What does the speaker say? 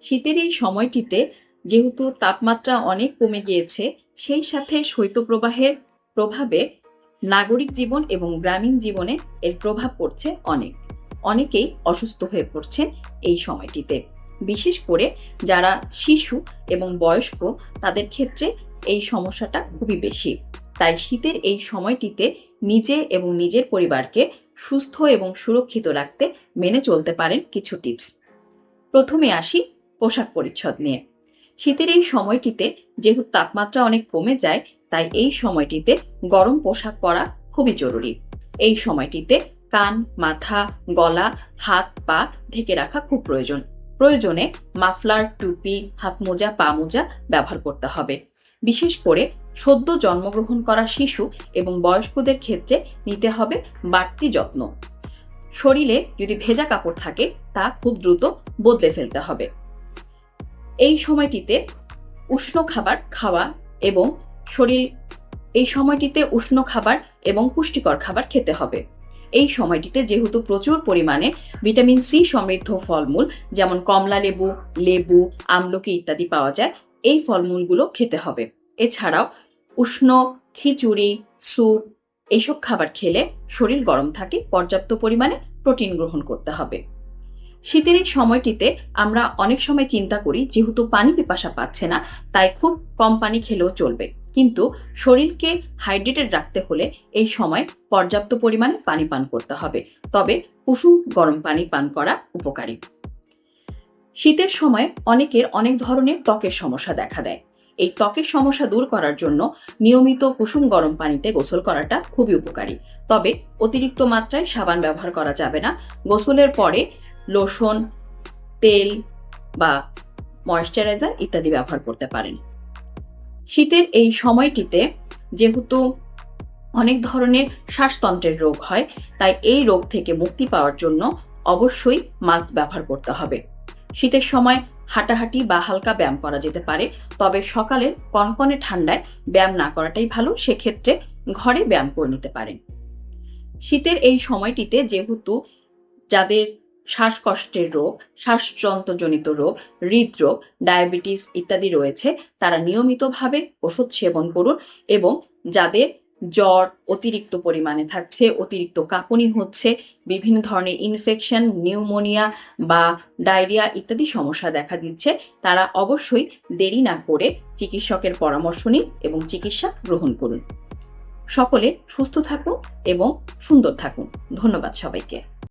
শীতের এই সময়টিতে যেহেতু তাপমাত্রা অনেক কমে গিয়েছে, সেই সাথে শৈত্যপ্রবাহের প্রভাবে নাগরিক জীবন এবং গ্রামীণ জীবনে এর প্রভাব পড়ছে অনেকেই অসুস্থ হয়ে পড়ছেন এই সময়টিতে। বিশেষ করে যারা শিশু এবং বয়স্ক, তাদের ক্ষেত্রে এই সমস্যাটা খুবই বেশি। তাই শীতের এই সময়টিতে নিজে এবং নিজের পরিবারকে সুস্থ এবং সুরক্ষিত রাখতে মেনে চলতে পারেন কিছু টিপস। প্রথমে আসি পোশাক পরিচ্ছদ নিয়ে। শীতের এই সময়টিতে যেহেতু তাপমাত্রা অনেক কমে যায়, তাই এই সময়টিতে গরম পোশাক পরা খুবই জরুরি। এই সময়টিতে কান, মাথা, গলা, হাত, পা ঢেকে রাখা খুব প্রয়োজন। প্রয়োজনে মাফলার, টুপি, হাত মোজা, পা মোজা ব্যবহার করতে হবে। বিশেষ করে সদ্য জন্মগ্রহণ করা শিশু এবং বয়স্কদের ক্ষেত্রে নিতে হবে বাড়তি যত্ন। শরীরে যদি ভেজা কাপড় থাকে তা খুব দ্রুত বদলে ফেলতে হবে। এই সময়টিতে উষ্ণ খাবার খাওয়া এবং উষ্ণ খাবার এবং পুষ্টিকর খাবার খেতে হবে। এই সময়টিতে যেহেতু প্রচুর পরিমাণে ভিটামিন সি সমৃদ্ধ ফলমূল যেমন কমলা লেবু, লেবু, আমলকি ইত্যাদি পাওয়া যায়, এই ফলমূলগুলো খেতে হবে। এছাড়াও উষ্ণ খিচুড়ি, স্যুপ এইসব খাবার খেলে শরীর গরম থাকে, পর্যাপ্ত পরিমাণে প্রোটিন গ্রহণ করতে হবে। শীতের এই সময়টিতে আমরা অনেক সময় চিন্তা করি যেহেতু পানি পিপাসা পাচ্ছে না, তাই খুব কম পানি খেলেও চলবে। কিন্তু শরীরকে হাইড্রেটেড রাখতে হলে এই সময় পর্যাপ্ত পরিমাণে পানি পান করতে হবে। তবে কুসুম গরম পানি পান করা উপকারী। শীতের সময় অনেকের অনেক ধরনের ত্বকের সমস্যা দেখা দেয়। এই ত্বকের সমস্যা দূর করার জন্য নিয়মিত কুসুম গরম পানিতে গোসল করাটা খুবই উপকারী। তবে অতিরিক্ত মাত্রায় সাবান ব্যবহার করা যাবে না। গোসলের পরে লোশন, তেল বা ময়েশ্চারাইজার ইত্যাদি ব্যবহার করতে পারেন। শীতের এই সময়টিতে যেহেতু অনেক ধরনের শ্বাসতন্ত্রের রোগ হয়, তাই এই রোগ থেকে মুক্তি পাওয়ার জন্য অবশ্যই মাস্ক ব্যবহার করতে হবে। শীতের সময় হাঁটাহাঁটি বা হালকা ব্যায়াম করা যেতে পারে, তবে সকালের কনকনে ঠান্ডায় ব্যায়াম না করাটাই ভালো। সেক্ষেত্রে ঘরে ব্যায়াম করে নিতে পারেন। শীতের এই সময়টিতে যেহেতু যাদের শ্বাসকষ্টের রোগ, শ্বাসযন্ত্রজনিত রোগ, হৃদরোগ, ডায়াবেটিস ইত্যাদি রয়েছে, তারা নিয়মিতভাবে ওষুধ সেবন করুন। এবং যাদের জ্বর অতিরিক্ত পরিমাণে থাকছে, অতিরিক্ত কাঁপুনি হচ্ছে, বিভিন্ন ধরনের ইনফেকশন, নিউমোনিয়া বা ডায়রিয়া ইত্যাদি সমস্যা দেখা দিচ্ছে, তারা অবশ্যই দেরি না করে চিকিৎসকের পরামর্শ নিন এবং চিকিৎসা গ্রহণ করুন। সকলে সুস্থ থাকুন এবং সুন্দর থাকুন। ধন্যবাদ সবাইকে।